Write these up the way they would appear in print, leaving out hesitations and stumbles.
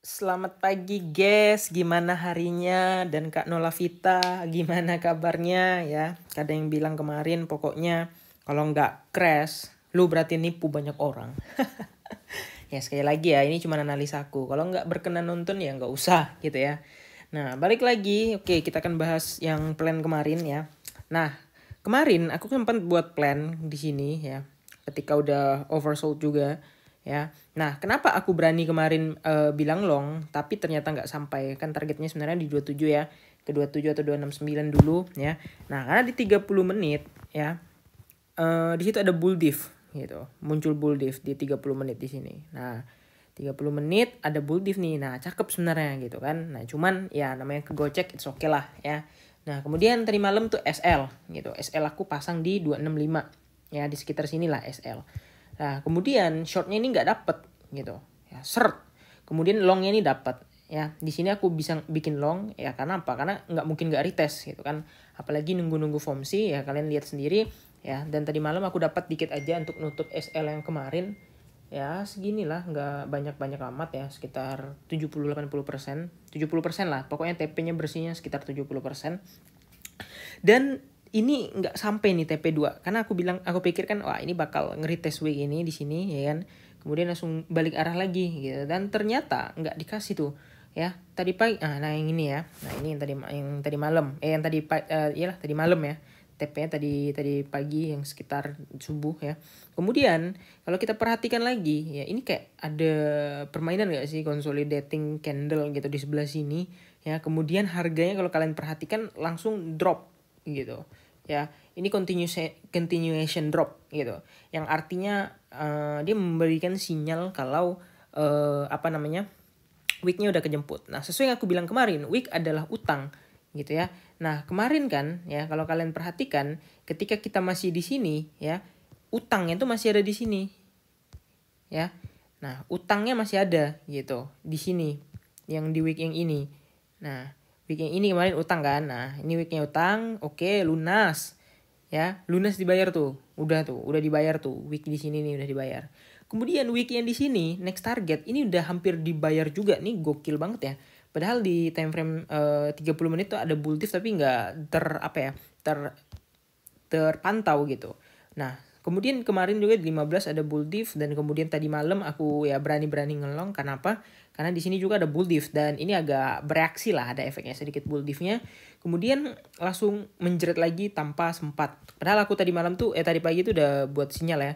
Selamat pagi guys, gimana harinya? Dan Kak Nolavita, gimana kabarnya ya? Ada yang bilang kemarin pokoknya kalau nggak crash, lu berarti nipu banyak orang. Ya sekali lagi ya, ini cuma analisaku. Kalau nggak berkenan nonton ya nggak usah gitu ya. Nah balik lagi, oke kita akan bahas yang plan kemarin ya. Nah kemarin aku sempat buat plan di sini ya, ketika udah oversold juga ya. Nah, kenapa aku berani kemarin bilang long tapi ternyata nggak sampai? Kan targetnya sebenarnya di 27 ya. Ke 27 atau 269 dulu ya. Nah, karena di 30 menit ya. Di situ ada bull diff gitu. Muncul bull diff di 30 menit di sini. Nah, 30 menit ada bull diff nih. Nah, cakep sebenarnya gitu kan. Nah, cuman ya namanya kegocek it's okay lah ya. Nah, kemudian tadi malam tuh SL gitu. SL aku pasang di 265 ya, di sekitar sinilah SL. Nah, kemudian shortnya ini nggak dapet gitu. Ya, seret. Kemudian longnya ini dapat. Ya, di sini aku bisa bikin long ya karena apa? Karena nggak mungkin nggak retest gitu kan. Apalagi nunggu-nunggu FOMC ya, kalian lihat sendiri ya. Dan tadi malam aku dapat dikit aja untuk nutup SL yang kemarin. Ya, seginilah, nggak banyak-banyak amat ya, sekitar 70-80%. 70% lah. Pokoknya TP-nya bersihnya sekitar 70%. Dan ini nggak sampai nih TP2 karena aku pikir kan wah ini bakal nge-retest week ini di sini ya kan, kemudian langsung balik arah lagi gitu, dan ternyata nggak dikasih tuh ya tadi pagi. Nah yang ini ya, nah ini yang tadi malam yang tadi iyalah tadi malam ya, TP-nya tadi pagi yang sekitar subuh ya. Kemudian kalau kita perhatikan lagi ya, ini kayak ada permainan gak sih consolidating candle gitu di sebelah sini ya. Kemudian harganya kalau kalian perhatikan langsung drop gitu ya. Ini continuation drop gitu, yang artinya dia memberikan sinyal kalau weeknya udah kejemput. Nah sesuai yang aku bilang kemarin, week adalah utang gitu ya. Nah kemarin kan ya, kalau kalian perhatikan ketika kita masih di sini ya, utangnya tuh masih ada di sini ya. Nah utangnya masih ada gitu di sini, yang di week yang ini. Nah week yang ini kemarin utang kan. Nah ini weeknya utang, oke, lunas ya, lunas dibayar tuh, udah dibayar tuh, week di sini nih udah dibayar. Kemudian week yang di sini next target ini udah hampir dibayar juga nih, gokil banget ya. Padahal di time frame 30 menit tuh ada bull diff tapi nggak terpantau gitu. Nah, kemudian kemarin juga di 15 ada bull diff, dan kemudian tadi malam aku ya berani-berani ngelong. Kenapa? Karena di sini juga ada bull diff dan ini agak bereaksi lah, ada efeknya sedikit bull diff-nya. Kemudian langsung menjerat lagi tanpa sempat. Padahal aku tadi malam tuh tadi pagi tuh udah buat sinyal ya.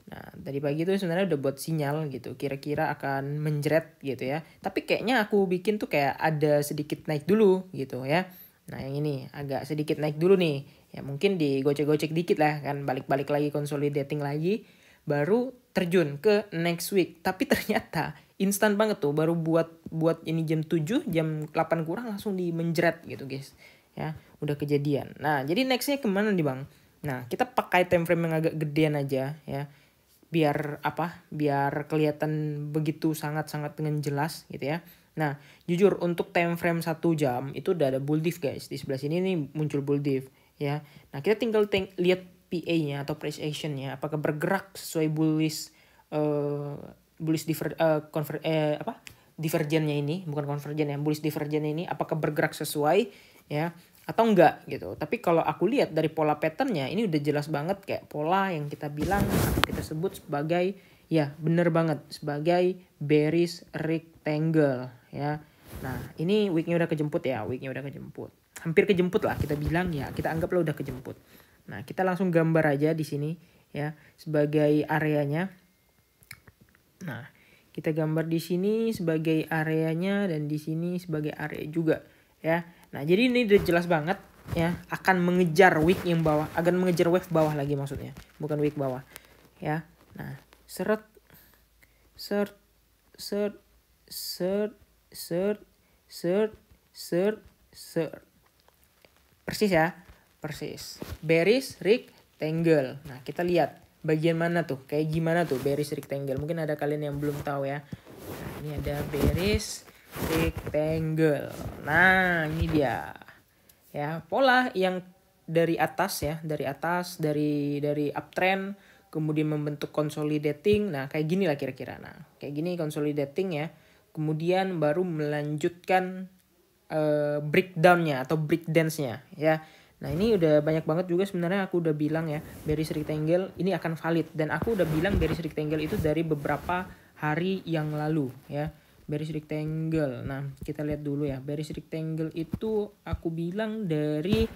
Nah, tadi pagi tuh sebenarnya udah buat sinyal gitu, kira-kira akan menjerat gitu ya. Tapi kayaknya aku bikin tuh kayak ada sedikit naik dulu gitu ya. Nah, yang ini agak sedikit naik dulu nih. Ya mungkin digocek-gocek dikit lah kan, balik-balik lagi, consolidating lagi, baru terjun ke next week. Tapi ternyata instan banget tuh, baru buat ini jam 7, jam 8 kurang langsung di menjerat gitu guys. Ya, udah kejadian. Nah, jadi nextnya kemana nih Bang? Nah, kita pakai time frame yang agak gedean aja ya. Biar kelihatan begitu sangat-sangat dengan jelas gitu ya. Nah, jujur untuk time frame 1 jam itu udah ada bull diff guys. Di sebelah sini nih muncul bull diff ya. Nah, kita tinggal lihat PA-nya atau price action-nya apakah bergerak sesuai divergennya ini, bukan convergen ya, bullish divergen ini apakah bergerak sesuai ya atau enggak gitu. Tapi kalau aku lihat dari pola patternnya ini udah jelas banget kayak pola yang kita bilang atau kita sebut sebagai, ya bener banget, sebagai bearish rectangle ya. Nah ini weeknya udah kejemput ya, hampir kejemput lah kita bilang ya, kita anggaplah udah kejemput. Nah kita langsung gambar aja di sini ya sebagai areanya. Nah kita gambar di sini sebagai areanya dan di sini sebagai area juga ya. Nah, jadi ini udah jelas banget ya, akan mengejar week yang bawah, akan mengejar wave bawah lagi maksudnya, bukan week bawah. Ya. Nah, seret seret seret seret seret seret seret seret. Persis ya. Persis. Bearish rectangle. Nah, kita lihat bagian mana tuh? Kayak gimana tuh bearish rectangle? Mungkin ada kalian yang belum tahu ya. Nah, ini ada bearish rectangle. Nah, ini dia. Ya, pola yang dari atas ya, dari uptrend kemudian membentuk consolidating. Nah, kayak gini lah kira-kira. Nah, kayak gini consolidating ya. kemudian baru melanjutkan breakdownnya atau breakdance-nya ya. Nah ini udah banyak banget juga sebenarnya aku udah bilang ya bearish rectangle ini akan valid, dan aku udah bilang bearish rectangle itu dari beberapa hari yang lalu ya. Bearish rectangle, nah kita lihat dulu ya, bearish rectangle itu aku bilang dari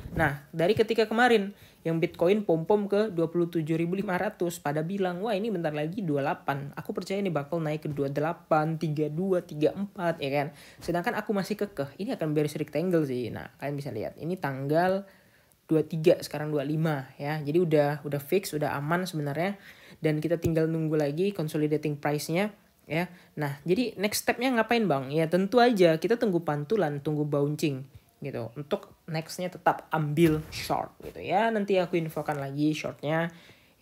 ketika kemarin yang Bitcoin pom-pom ke 27.500, pada bilang wah ini bentar lagi 28, aku percaya ini bakal naik ke 28, 32, 34 ya kan. Sedangkan aku masih kekeh ini akan bearish rectangle sih. Nah kalian bisa lihat ini tanggal 23 sekarang 25 ya. Jadi udah fix, udah aman sebenarnya, dan kita tinggal nunggu lagi consolidating price-nya ya. Nah, jadi next step-nya ngapain, Bang? Ya tentu aja kita tunggu pantulan, tunggu bouncing gitu. Untuk next-nya tetap ambil short gitu ya. Nanti aku infokan lagi short-nya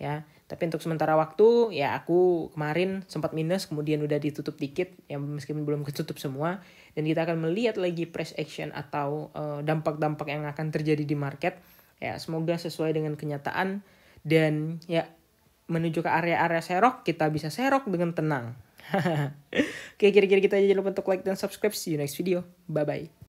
ya. Tapi untuk sementara waktu ya aku kemarin sempat minus, kemudian udah ditutup dikit ya meskipun belum ketutup semua, dan kita akan melihat lagi price action atau dampak-dampak yang akan terjadi di market. Ya, semoga sesuai dengan kenyataan dan ya menuju ke area-area serok, kita bisa serok dengan tenang. Oke, kira-kira kita aja, jangan lupa untuk like dan subscribe. See you next video. Bye-bye.